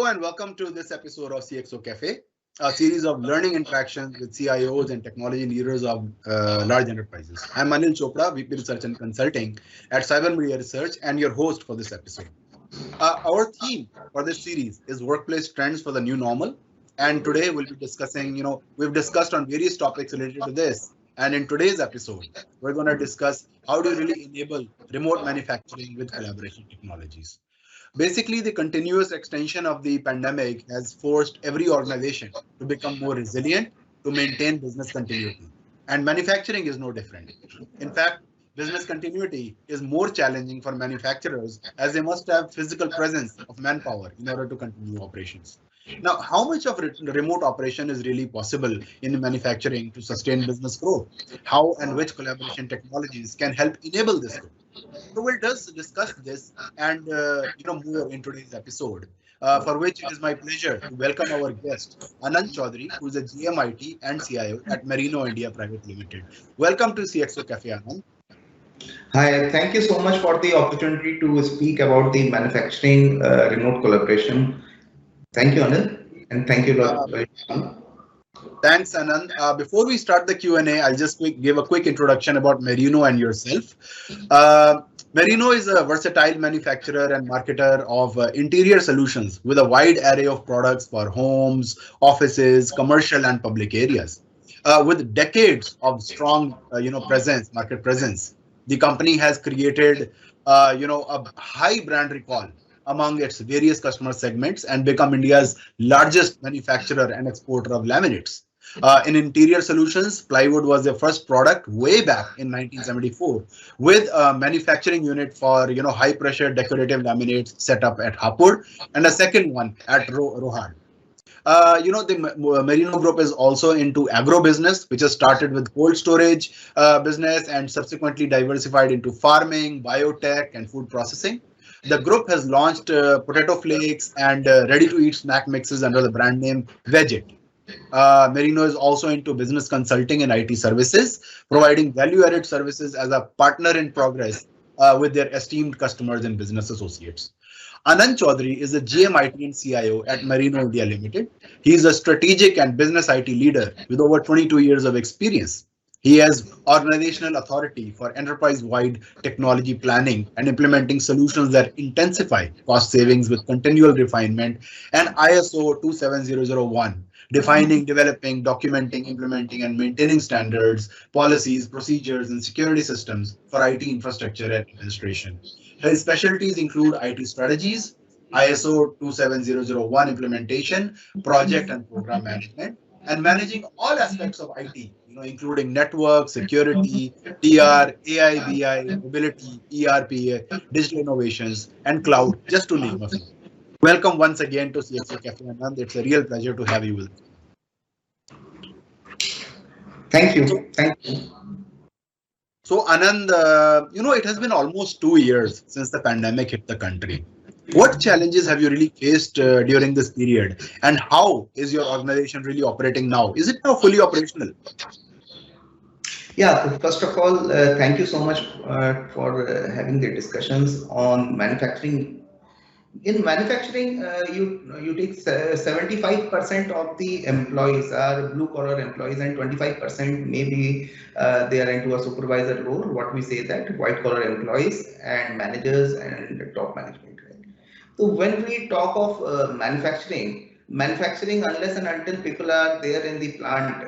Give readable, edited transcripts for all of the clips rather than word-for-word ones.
and welcome to this episode of CXO Cafe, a series of learning interactions with CIOs and technology leaders of large enterprises. I'm Anil Chopra, VP Research and Consulting at Cyber Media Research, and your host for this episode. Our theme for this series is workplace trends for the new normal. And today we'll be discussing, we've discussed on various topics related to this. And in today's episode, we're going to discuss how do you really enable remote manufacturing with collaboration technologies. Basically, the continuous extension of the pandemic has forced every organization to become more resilient to maintain business continuity. And manufacturing is no different. In fact, business continuity is more challenging for manufacturers as they must have physical presence of manpower in order to continue operations. Now, how much of remote operation is really possible in manufacturing to sustain business growth? How and which collaboration technologies can help enable this growth? So we'll just discuss this and more in today's episode, for which it is my pleasure to welcome our guest, Anand Chaudhary, who is a GMIT and CIO at Merino India Private Limited. Welcome to CXO Cafe, Anand. Hi, thank you so much for the opportunity to speak about the manufacturing remote collaboration. Thank you, Anil, and thank you, Lord. Thanks, Anand. Before we start the Q&A, I'll just give a quick introduction about Merino and yourself. Merino is a versatile manufacturer and marketer of interior solutions with a wide array of products for homes, offices, commercial and public areas. With decades of strong, market presence, the company has created, a high brand recall among its various customer segments and become India's largest manufacturer and exporter of laminates. In interior solutions, plywood was the first product way back in 1974, with a manufacturing unit for high pressure decorative laminates set up at Hapur and a second one at Rohad. The Merino Group is also into agro business, which has started with cold storage business and subsequently diversified into farming, biotech, and food processing. The group has launched potato flakes and ready-to-eat snack mixes under the brand name Vegit. Merino is also into business consulting and IT services, providing value-added services as a partner in progress with their esteemed customers and business associates. Anand Chaudhary is a GMIT and CIO at Merino India Limited. He is a strategic and business IT leader with over 22 years of experience. He has organizational authority for enterprise-wide technology planning and implementing solutions that intensify cost savings with continual refinement, and ISO 27001, defining, developing, documenting, implementing, and maintaining standards, policies, procedures, and security systems for IT infrastructure and administration. His specialties include IT strategies, ISO 27001 implementation, project and program management, and managing all aspects of IT, including network, security, TR, AI, BI, mobility, ERP, digital innovations, and cloud, just to name a few. Welcome once again to CXO Cafe, Anand. It's a real pleasure to have you with us. Thank you. Thank you. So, Anand, it has been almost 2 years since the pandemic hit the country. What challenges have you really faced during this period, and how is your organization really operating now? Is it now fully operational? Yeah, so first of all, thank you so much for having the discussions on manufacturing. In manufacturing, you take 75% of the employees are blue collar employees, and 25% maybe they are into a supervisor role. What we say that white collar employees and managers and top management. Right? So when we talk of manufacturing, unless and until people are there in the plant,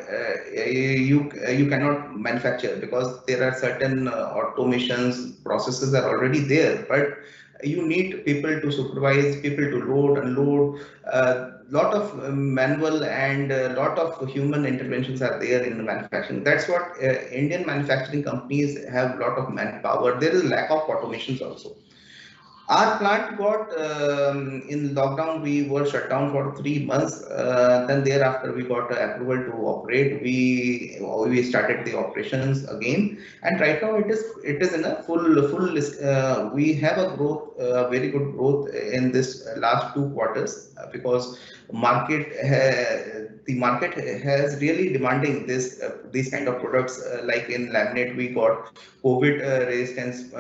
you cannot manufacture, because there are certain automations, processes are already there, but you need people to supervise, people to load, unload. Lot of manual and lot of human interventions are there in the manufacturing. That's what Indian manufacturing companies have a lot of manpower. There is lack of automations also. Our plant got in lockdown, we were shut down for 3 months. Then thereafter we got approval to operate. We started the operations again, and right now it is in a full. We have a growth, very good growth in this last 2 quarters, because market the market has really demanding these kind of products. Like in laminate, we got COVID resistance,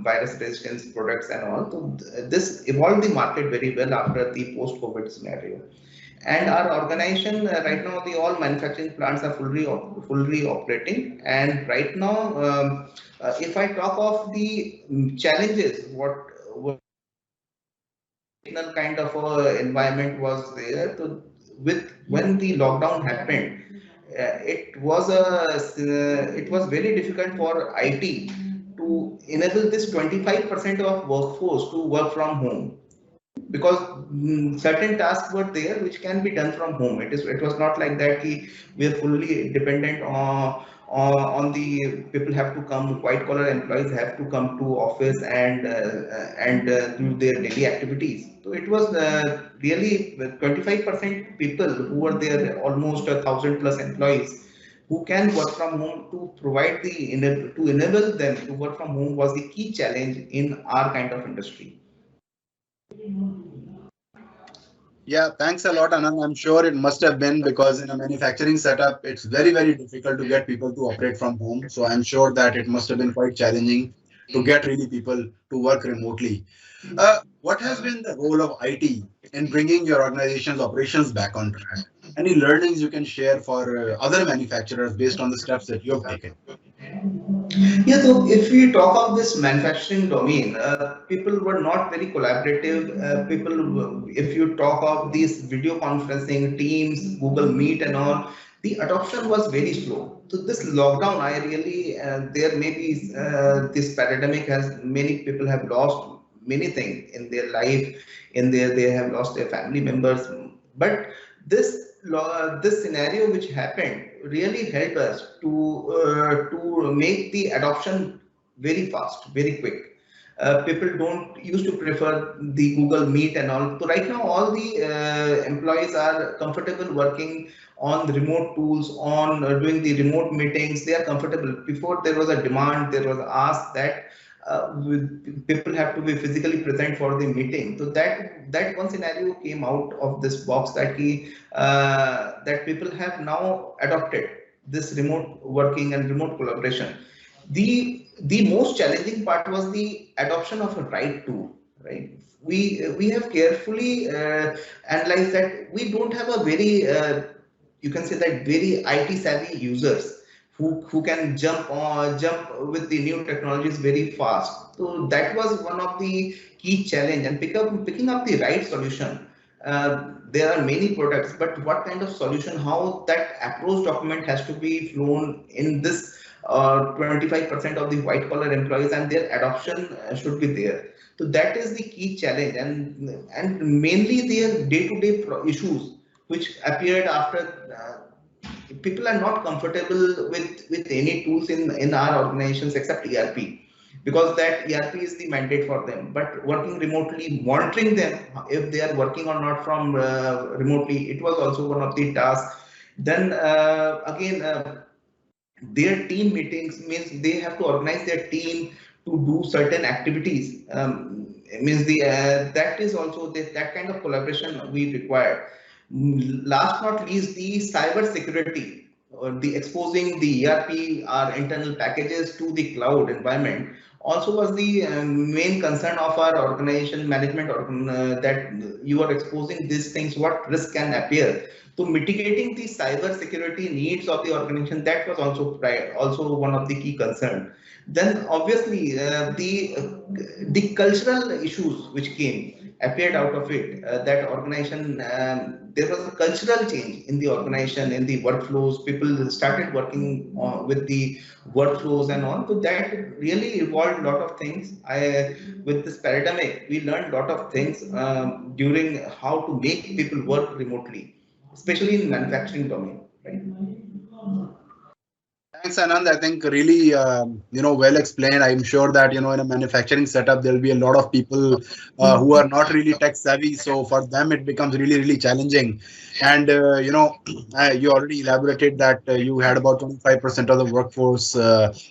virus resistance products and all. So this evolved the market very well after the post-COVID scenario. And our organization right now, the all manufacturing plants are fully operating. And right now, if I talk of the challenges, what kind of environment was there to, with when the lockdown happened, it was very difficult for IT to enable this 25% of workforce to work from home, because certain tasks were there which can be done from home. It was not like that we are fully dependent on the people have to come, white collar employees have to come to office and do their daily activities. So it was really 25% people who were there, almost 1,000+ employees who can work from home. To provide to enable them to work from home was the key challenge in our kind of industry. Yeah, thanks a lot, Anand. I'm sure it must have been because in a manufacturing setup, it's very, very difficult to get people to operate from home. So I'm sure that it must have been quite challenging to get really people to work remotely. What has been the role of IT in bringing your organization's operations back on track? Any learnings you can share for other manufacturers based on the steps that you have taken? Yeah, so if we talk of this manufacturing domain, people were not very collaborative. If you talk of these video conferencing, Teams, Google Meet, and all, the adoption was very slow. So this lockdown, I really, there may be this pandemic has, many people have lost many things in their life, they have lost their family members, but this scenario which happened really helped us to make the adoption very fast, very quick. People don't used to prefer the Google Meet and all. So right now, all the employees are comfortable working on the remote tools, on doing the remote meetings. They are comfortable. Before there was a demand, there was asked that people have to be physically present for the meeting. So that one scenario came out of this box, that people have now adopted this remote working and remote collaboration. The most challenging part was the adoption of a right tool. Right, we have carefully analyzed that we don't have a very you can say that very IT savvy users who can jump with the new technologies very fast. So that was one of the key challenge, and picking up the right solution. There are many products, but what kind of solution, how that approach document has to be flown in this 25% of the white collar employees, and their adoption should be there. So that is the key challenge, and mainly their day-to-day issues which appeared after. People are not comfortable with any tools in our organizations except ERP, because that ERP is the mandate for them. But working remotely, monitoring them if they are working or not from remotely, it was also one of the tasks. Then again, their team meetings means they have to organize their team to do certain activities. Means that is also that kind of collaboration we require. Last not least, the cyber security, or the exposing the ERP, our internal packages to the cloud environment, also was the main concern of our organization management, that you are exposing these things, what risk can appear. So mitigating the cyber security needs of the organization, that was also one of the key concerns. Then obviously the cultural issues which appeared out of it, that organization, there was a cultural change in the organization, in the workflows. People started working with the workflows and all. So that really evolved a lot of things. With this pandemic, we learned a lot of things during how to make people work remotely, especially in manufacturing domain. Right? Thanks, Anand. I think really, well explained. I'm sure that, in a manufacturing setup, there'll be a lot of people who are not really tech savvy. So for them, it becomes really, really challenging. And, you already elaborated that you had about 25% of the workforce,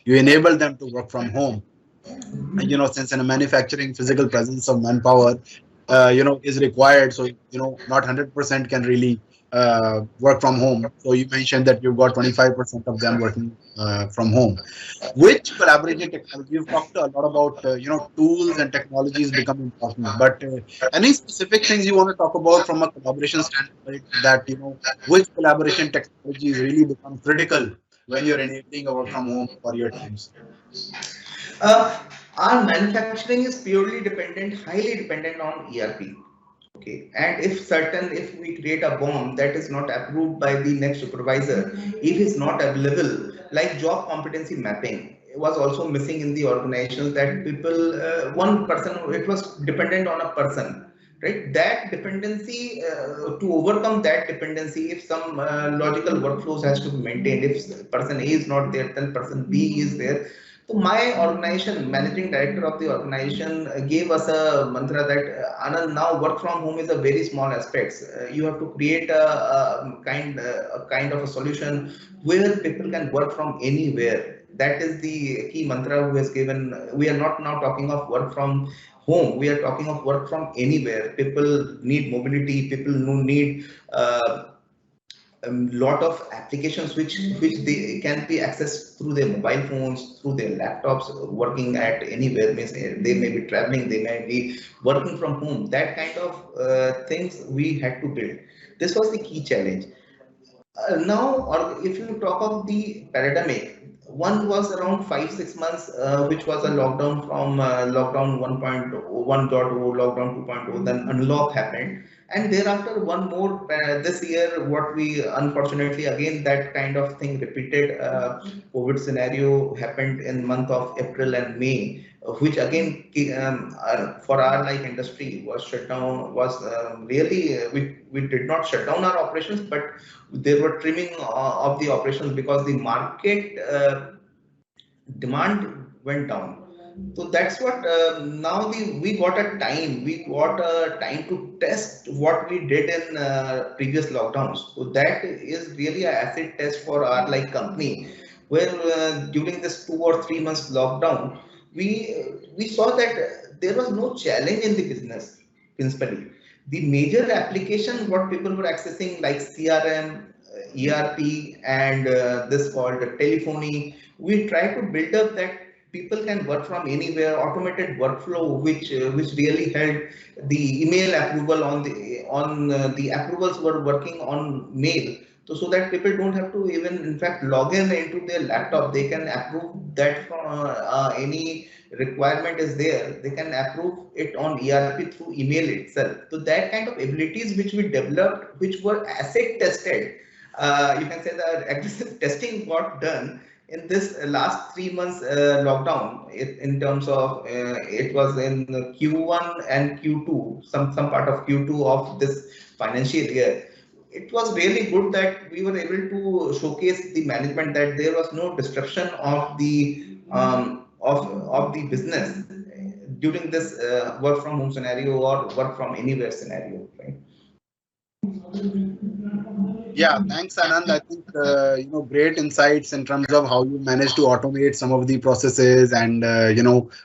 you enabled them to work from home. And, since in a manufacturing, physical presence of manpower, is required. So, not 100% can really work from home. So you mentioned that you've got 25% of them working from home. Which collaboration technology? You've talked a lot about tools and technologies become important, but any specific things you want to talk about from a collaboration standpoint that which collaboration technologies really become critical when you're enabling a work from home for your teams? Uh, our manufacturing is purely dependent, highly dependent on ERP. Okay, and if we create a bomb that is not approved by the next supervisor, if it's not available, like job competency mapping was also missing in the organizations, that people, one person, it was dependent on a person, right? That dependency, to overcome that dependency, if some logical workflows has to be maintained, if person A is not there, then person B is there. So my organization, managing director of the organization, gave us a mantra that Anand, now work from home is a very small aspect. You have to create a kind of a solution where people can work from anywhere. That is the key mantra who has given. We are not now talking of work from home. We are talking of work from anywhere. People need mobility. People who need lot of applications which they can be accessed through their mobile phones, through their laptops, working at anywhere. Means they may be traveling, they may be working from home. That kind of things we had to build. This was the key challenge. Now, or if you talk of the pandemic, one was around 5 6 months, which was a lockdown from lockdown 1.1.0, lockdown 2.0, then unlock happened, and thereafter one more this year. What we unfortunately again that kind of thing repeated. COVID scenario happened in month of April and May, which again for our like industry was shut down. Was really we did not shut down our operations, but they were trimming of the operations because the market demand went down. So that's what now we got a time. We got a time to test what we did in previous lockdowns. So that is really a acid test for our like company, where during this 2 or 3 months lockdown, we saw that there was no challenge in the business principally. The major application what people were accessing like CRM, ERP, and this called telephony. We try to build up that people can work from anywhere, automated workflow, which really helped the email approval on the approvals were working on mail. So that people don't have to even in fact log in into their laptop. They can approve that from any requirement is there. They can approve it on ERP through email itself. So that kind of abilities which we developed, which were asset tested, you can say that aggressive testing got done in this last 3 months lockdown. In terms of it was in Q1 and Q2, some part of Q2 of this financial year. It was really good that we were able to showcase the management that there was no disruption of the of the business during this work from home scenario or work from anywhere scenario, right? Yeah, thanks, Anand. I think great insights in terms of how you managed to automate some of the processes and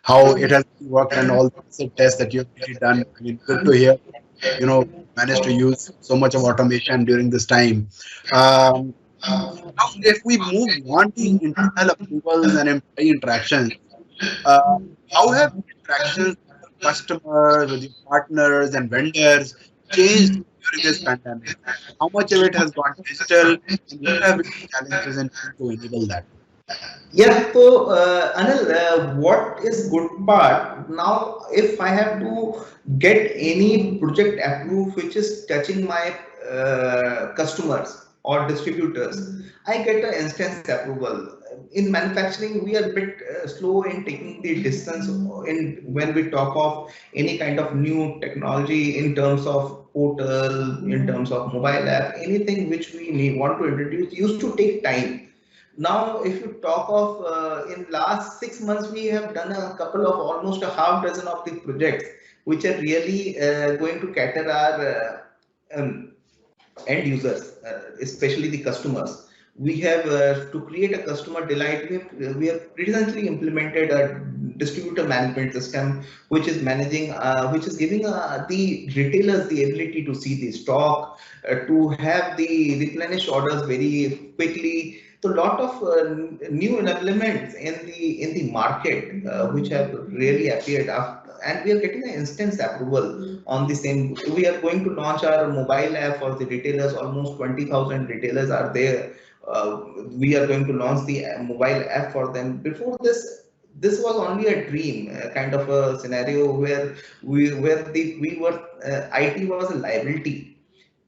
how it has worked and all the tests that you've really done. I mean, good to hear. Managed to use so much of automation during this time. Now, if we move beyond the internal approvals and employee interactions, uh, how have interactions with your customers, with your partners and vendors changed during this pandemic? How much of it has gone digital, and what have been the challenges in trying to enable that? Yeah, so Anil, what is good part now? If I have to get any project approved which is touching my customers or distributors, I get an instance approval. In manufacturing, we are a bit slow in taking the distance in when we talk of any kind of new technology in terms of portal, in terms of mobile app, anything which we want to introduce used to take time. Now, if you talk of in last 6 months, we have done a couple of almost a half dozen of the projects, which are really going to cater our end users, especially the customers. We have to create a customer delight. We have recently implemented a distributor management system, which is managing, which is giving the retailers the ability to see the stock, to have the replenish orders very quickly. So, a lot of new elements in the market which have really appeared after, and we are getting an instant approval on the same. We are going to launch our mobile app for the retailers. Almost 20,000 retailers are there. We are going to launch the mobile app for them. Before this was only a dream, kind of a scenario where we were IT was a liability.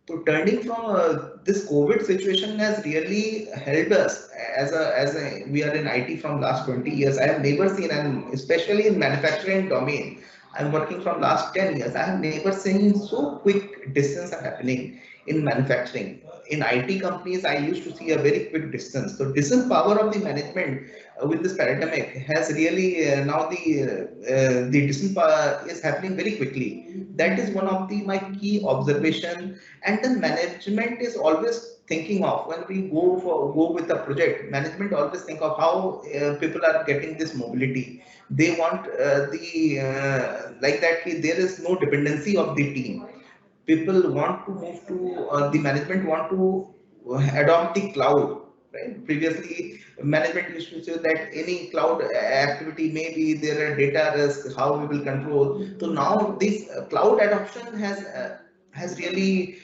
So turning from this COVID situation has really helped us as a we are in IT from last 20 years. I have never seen, and especially in manufacturing domain, I'm working from last 10 years. I have never seen so quick distance happening in manufacturing. In IT companies, I used to see a very quick distance. So distance power of the management with this pandemic has really now the distance power is happening very quickly. That is one of the my key observation. And then management is always thinking of, when we go with a project, management always think of how people are getting this mobility. They want like that there is no dependency of the team. People want to move to the management want to adopt the cloud, right? Previously management used to say that any cloud activity, maybe there are data risk, how we will control. So now this cloud adoption has really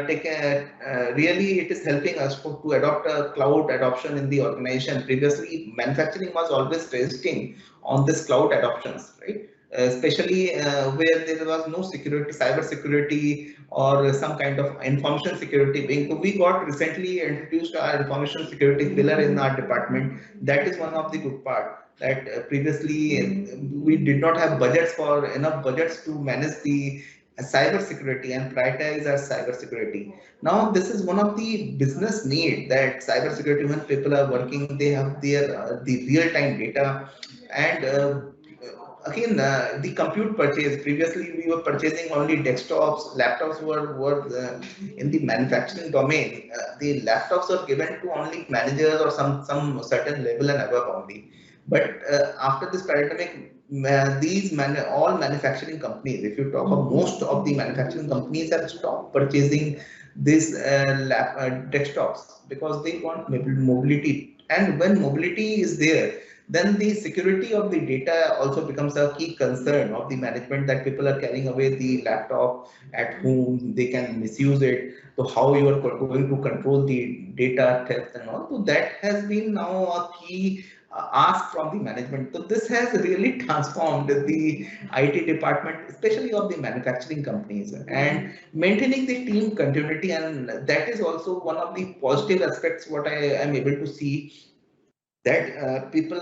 taken really it is helping us to adopt a cloud adoption in the organization. Previously manufacturing was always resisting on this cloud adoptions, right? Especially where there was no security, cyber security, or some kind of information security being. We got recently introduced our information security pillar in our department. That is one of the good part, that previously we did not have budgets for enough budgets to manage the cyber security and prioritize our cyber security. Now this is one of the business need, that cyber security, when people are working, they have their the real time data. And again, the compute purchase, previously we were purchasing only desktops. Laptops were in the manufacturing domain, the laptops are given to only managers or some certain level and above only. But after this pandemic, all manufacturing companies, if you talk of, most of the manufacturing companies have stopped purchasing these desktops, because they want mobility. And when mobility is there, then the security of the data also becomes a key concern of the management, that people are carrying away the laptop at home, they can misuse it. So how you are going to control the data theft and all. So that has been now a key ask from the management. So this has really transformed the IT department, especially of the manufacturing companies, and maintaining the team continuity. And that is also one of the positive aspects what I am able to see, that people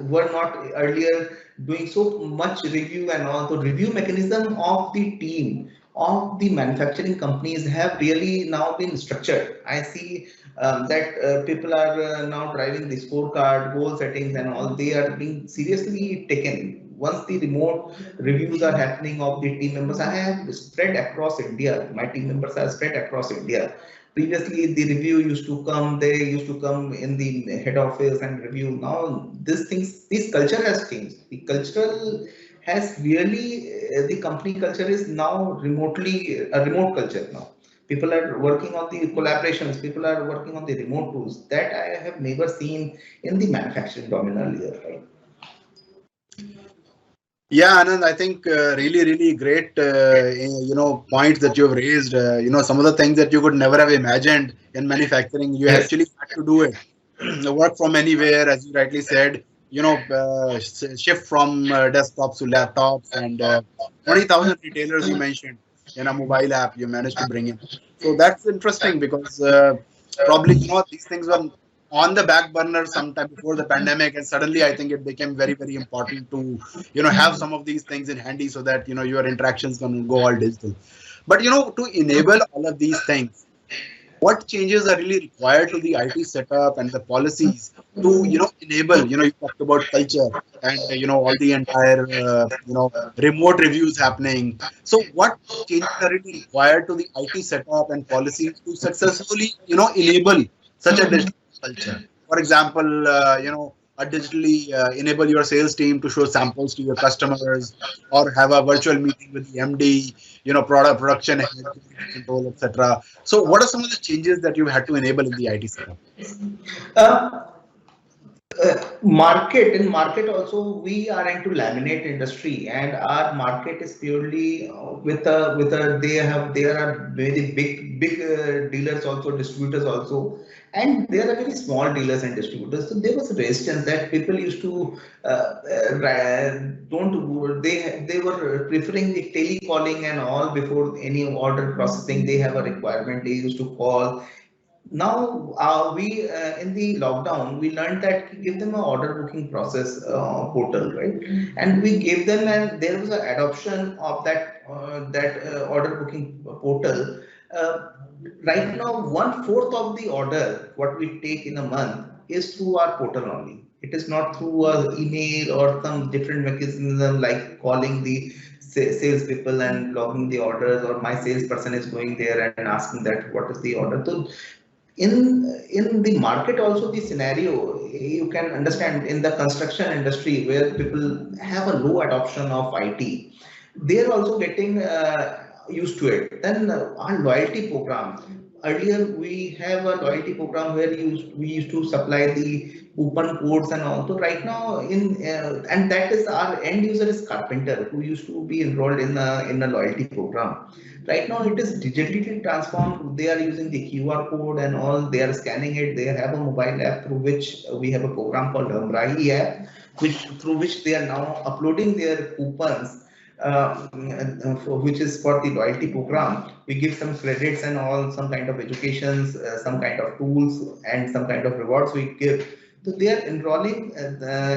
were not earlier doing so much review, and also review mechanism of the team of the manufacturing companies have really now been structured. I see that people are now driving the scorecard, goal settings and all, they are being seriously taken. Once the remote reviews are happening of the team members, I have spread across India, my team members are spread across India. Previously the review used to come, they used to come in the head office and review. Now this culture has changed. The cultural has really the company culture is now remotely a remote culture now. People are working on the collaborations, people are working on the remote tools, that I have never seen in the manufacturing domain earlier, right? Yeah, Anand, I think really great, points that you have raised. Some of the things that you could never have imagined in manufacturing, you Yes. actually had to do it. Work from anywhere, as you rightly said. Shift from desktops to laptops, and 20,000 retailers you mentioned in a mobile app you managed to bring in. So that's interesting, because probably these things were on the back burner sometime before the pandemic, and suddenly I think it became very important to have some of these things in handy, so that your interactions can go all digital. But to enable all of these things, what changes are really required to the IT setup and the policies to enable, you talked about culture, and all the entire remote reviews happening. So what changes are really required to the IT setup and policies to successfully enable such a digital culture? For example, digitally enable your sales team to show samples to your customers, or have a virtual meeting with the MD, product production head, quality control, etc. So, what are some of the changes that you had to enable in the IT setup? Uh, market also, we are into laminate industry, and our market is purely with a there are very big dealers also, distributors also, and there are very small dealers and distributors. So there was a resistance that people used to don't do, they were preferring the telecalling and all. Before any order processing, they have a requirement, they used to call. Now we in the lockdown we learned that give them an order booking process portal, right? And we gave them, and there was an adoption of that order booking portal. uh, right now 1/4 of the order what we take in a month is through our portal only. It is not through a email or some different mechanism like calling the salespeople and logging the orders, or my salesperson is going there and asking that what is the order. So in the market also, the scenario you can understand in the construction industry where people have a low adoption of IT, they're also getting used to it. Then our loyalty program, earlier we have a loyalty program where we used to supply the coupon codes and all. So right now and that is our end user is carpenter who used to be enrolled in a loyalty program. Right now it is digitally transformed. They are using the QR code and all. They are scanning it. They have a mobile app through which we have a program called Hamrahi app, through which they are now uploading their coupons, which is for the loyalty program. We give some credits and all, some kind of educations, some kind of tools, and some kind of rewards we give. So they are enrolling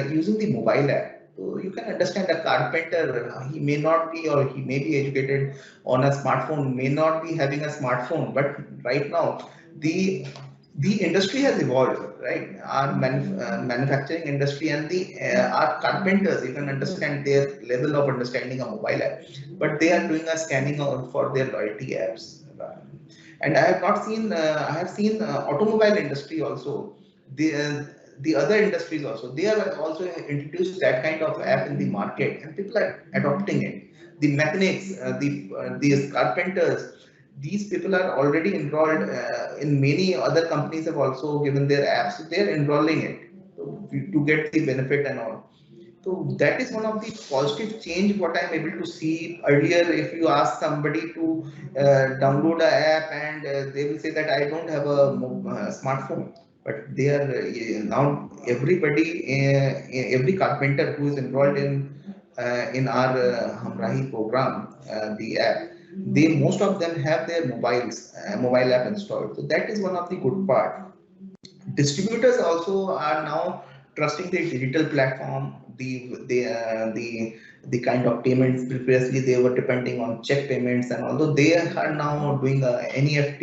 using the mobile app. So you can understand a carpenter, he may not be, or he may be educated on a smartphone, may not be having a smartphone, but right now the the industry has evolved, right? Our manufacturing industry and the our carpenters, you can understand their level of understanding a mobile app, but they are doing a scanning for their loyalty apps. And I have not seen, I have seen automobile industry also. The other industries also, they are also introduced that kind of app in the market, and people are adopting it. The mechanics, these carpenters, these people are already enrolled in many other companies have also given their apps. So they're enrolling it to get the benefit and all. So that is one of the positive change what I'm able to see. Earlier, if you ask somebody to download a app, and they will say that I don't have a smartphone, but they are now everybody, every carpenter who is enrolled in our Hamrahi program, the app, they most of them have their mobile app installed. So that is one of the good part. Distributors also are now trusting the digital platform, the kind of payments. Previously they were depending on check payments, and although they are now doing a NEFT,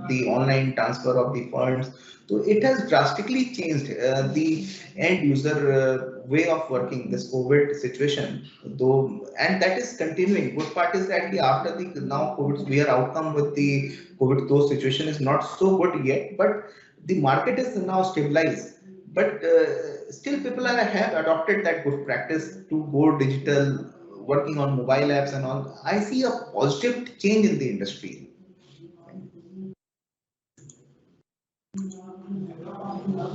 the online transfer of the funds. So it has drastically changed the end user way of working this COVID situation, though, and that is continuing. Good part is that after the now COVID, we are outcome with the COVID, those situation is not so good yet, but the market is now stabilized. But still people have adopted that good practice to go digital, working on mobile apps and all. I see a positive change in the industry.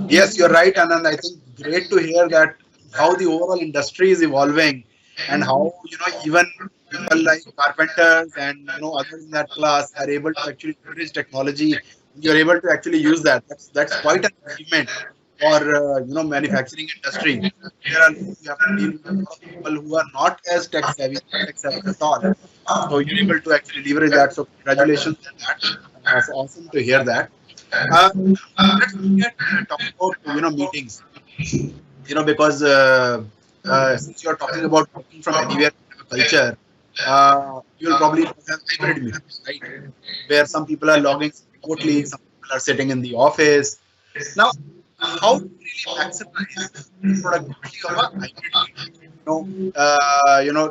Yes, you're right, Anand. I think great to hear that how the overall industry is evolving, and how even people like carpenters and others in that class are able to actually leverage technology. You're able to actually use that. That's quite an achievement for manufacturing industry. There are you have to deal with a lot of people who are not as tech savvy at all. So you're able to actually leverage that. So congratulations on that. So awesome to hear that. Uh, let's look at talk about meetings. Because since you're talking about working from anywhere kind of a culture, you'll probably have hybrid meetings, right? Where some people are logging remotely, some people are sitting in the office. Now, how to really maximize the productivity of a hybrid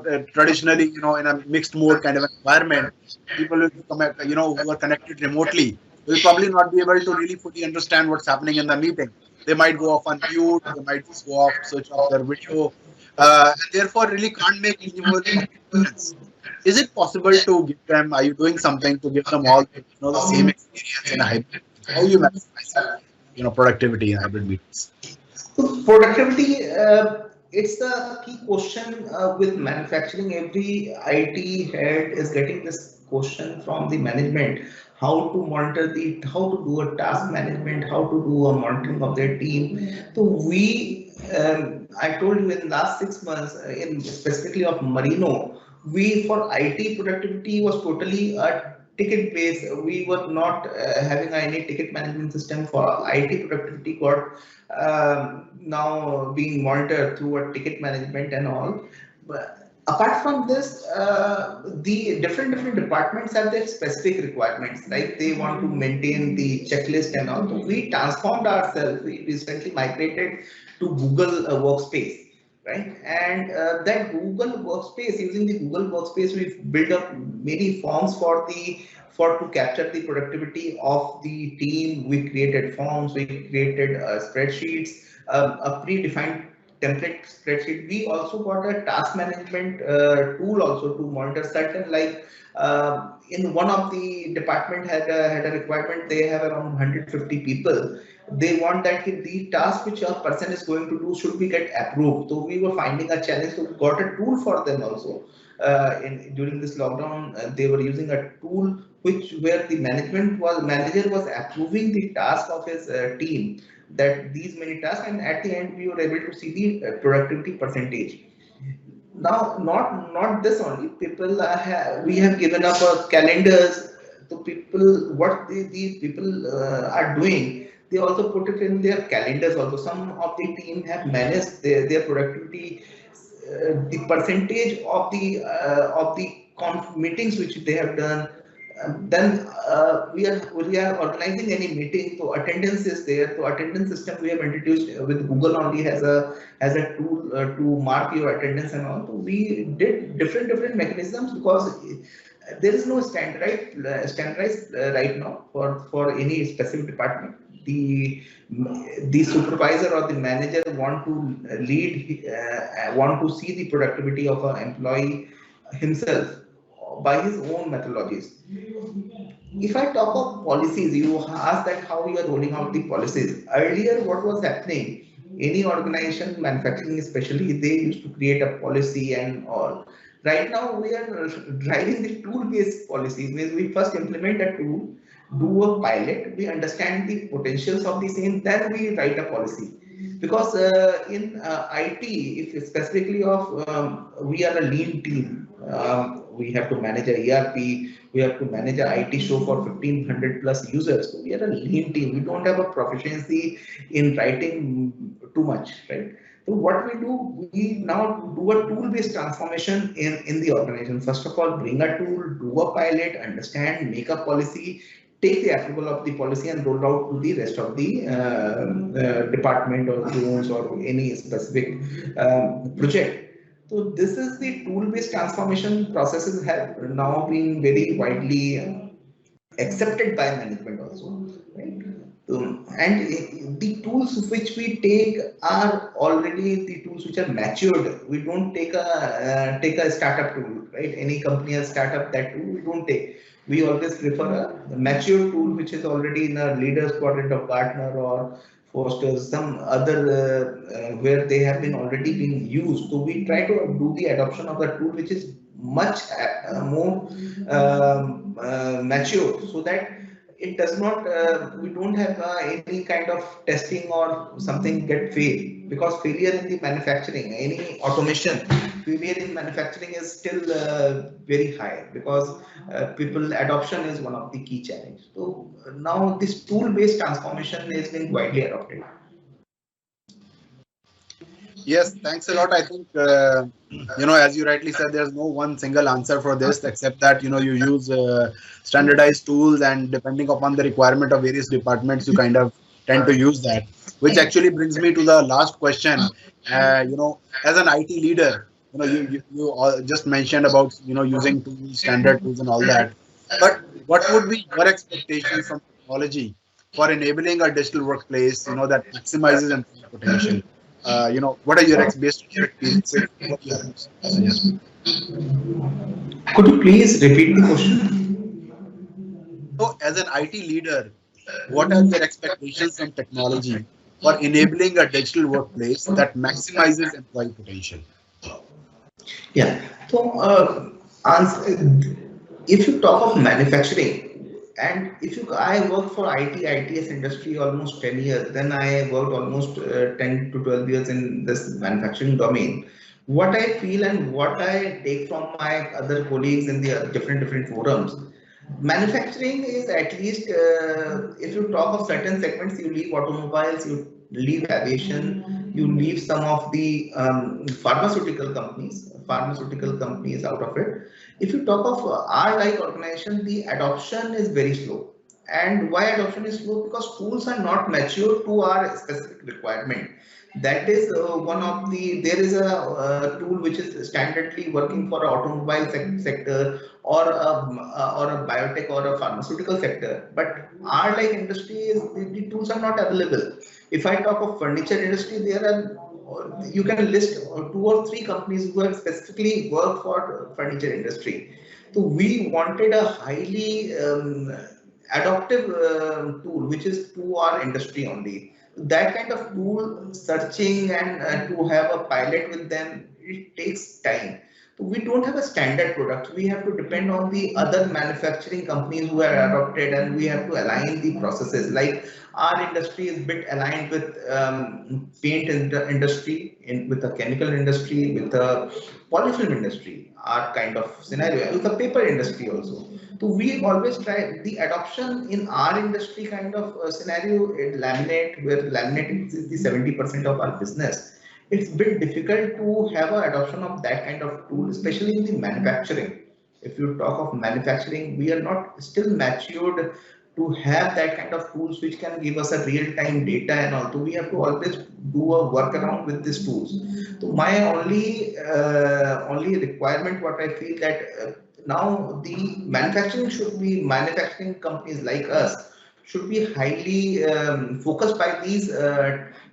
meeting? Traditionally, in a mixed mode kind of environment, people will who are connected remotely will probably not be able to really fully understand what's happening in the meeting. they might go off on mute, they might just go off, switch off their video, and therefore really can't make minimal difference. Is it possible to give them? Are you doing something to give them all the same experience in a hybrid meetings? How you maximizing productivity in hybrid meetings? So productivity, it's the key question with manufacturing. Every IT head is getting this question from the management: how to monitor how to do a task management, how to do a monitoring of their team. So I told you in last 6 months, in specifically of Marino, we for IT productivity was totally a ticket based. We were not having any ticket management system for IT productivity. Got now being monitored through a ticket management and all. But apart from this, the different departments have their specific requirements. Like they want to maintain the checklist and all. So we transformed ourselves. We recently migrated to Google Workspace. Right, and that Google Workspace, using the Google Workspace, we've built up many forms to capture the productivity of the team. We created forms, we created spreadsheets, a predefined template spreadsheet. We also got a task management tool also to monitor certain, like in one of the department had a requirement. They have around 150 people. They want that the task which a person is going to do should be get approved. So we were finding a challenge. So we got a tool for them also. During this lockdown, they were using a tool where the manager was approving the task of his team, that these many tasks, and at the end we were able to see the productivity percentage. Now, not this only. People we have given up calendars to people. What these people are doing, they also put it in their calendars. Also, some of the team have managed their productivity, the percentage of the meetings which they have done. Then we are organizing any meeting, so attendance is there. So attendance system we have introduced with Google only has a tool to mark your attendance and all. So we did different mechanisms, because there is no standardized right now for any specific department. The supervisor or the manager want to want to see the productivity of an employee himself by his own methodologies. If I talk of policies, you ask that how you are rolling out the policies. Earlier, what was happening? Any organization, manufacturing especially, they used to create a policy and all. Right now, we are driving the tool-based policies. Means we first implement a tool, do a pilot, we understand the potentials of the same, then we write a policy. Because in IT, if specifically of we are a lean team, we have to manage a ERP, we have to manage a IT show for 1500 plus users. So we are a lean team. We don't have a proficiency in writing too much, right? So what we do, we now do a tool-based transformation in the organization. First of all, bring a tool, do a pilot, understand, make a policy, take the approval of the policy and roll out to the rest of the department or zones or any specific project. So this is the tool-based transformation processes have now been very widely accepted by management also, right? And the tools which we take are already the tools which are matured. We don't take a startup tool, right? Any company has startup that tool, we don't take. We always prefer a mature tool which is already in a leaders quadrant of Gartner or Foster's, some other where they have been already been used. So we try to do the adoption of the tool which is much more mature, so that it does not we don't have any kind of testing or something get fail, because failure in the manufacturing, any automation, failure in manufacturing is still very high, because people adoption is one of the key challenge. So now this tool based transformation is being widely adopted. Yes, thanks a lot. I think, as you rightly said, there's no one single answer for this, except that, you use standardized tools, and depending upon the requirement of various departments, you kind of tend to use that, which actually brings me to the last question. As an IT leader, you all just mentioned about, using tools, standard tools and all that. But what would be your expectation from technology for enabling a digital workplace, that maximizes employee potential? What are your based on your experiences? What do you have to suggest? Could you please repeat the question? So, as an IT leader, what are your expectations from technology for enabling a digital workplace that maximizes employee potential? Yeah. So, if you talk of manufacturing, and I worked for ITS industry almost 10 years, then I worked almost 10 to 12 years in this manufacturing domain. What I feel and what I take from my other colleagues in the different forums, manufacturing is at least, if you talk of certain segments, you leave automobiles, you leave aviation, you leave some of the pharmaceutical companies out of it. If you talk of our like organization, the adoption is very slow. And why adoption is slow? Because tools are not mature to our specific requirement. That is one of the, there is a tool which is standardly working for automobile sector, or a biotech or a pharmaceutical sector, but our like industry is, the tools are not available. If I talk of furniture industry, there are, you can list 2 or 3 companies who have specifically worked for furniture industry. So we wanted a highly adaptive tool which is to our industry only. That kind of tool searching and to have a pilot with them, it takes time. So we don't have a standard product. We have to depend on the other manufacturing companies who are adopted, and we have to align the processes. Like our industry is bit aligned with paint industry, with the chemical industry, with the polyfilm industry, our kind of scenario, with the paper industry also. So we always try the adoption in our industry kind of scenario. Laminate, where laminate is the 70% of our business, it's bit difficult to have an adoption of that kind of tool, especially in the manufacturing. If you talk of manufacturing, we are not still matured to have that kind of tools which can give us a real-time data, and also we have to always do a workaround with these tools. So my only requirement, what I feel that now the manufacturing companies like us should be highly focused by these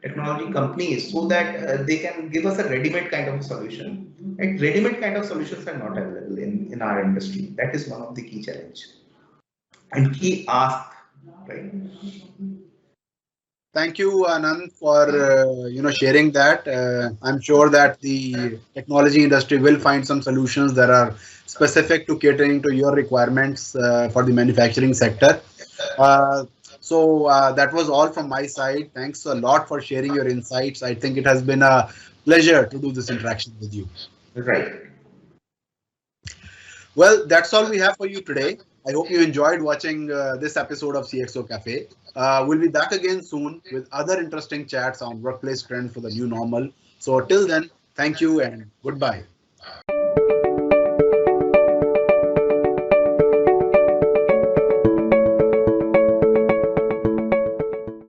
technology companies, so that they can give us a ready-made kind of solution. Right? Ready-made kind of solutions are not available in our industry. That is one of the key challenge and key ask, right? Thank you, Anand, for sharing that. I'm sure that the technology industry will find some solutions that are specific to catering to your requirements for the manufacturing sector. That was all from my side. Thanks a lot for sharing your insights. I think it has been a pleasure to do this interaction with you. Right. Well, that's all we have for you today. I hope you enjoyed watching this episode of CXO Cafe. We'll be back again soon with other interesting chats on workplace trends for the new normal. So till then, thank you and goodbye.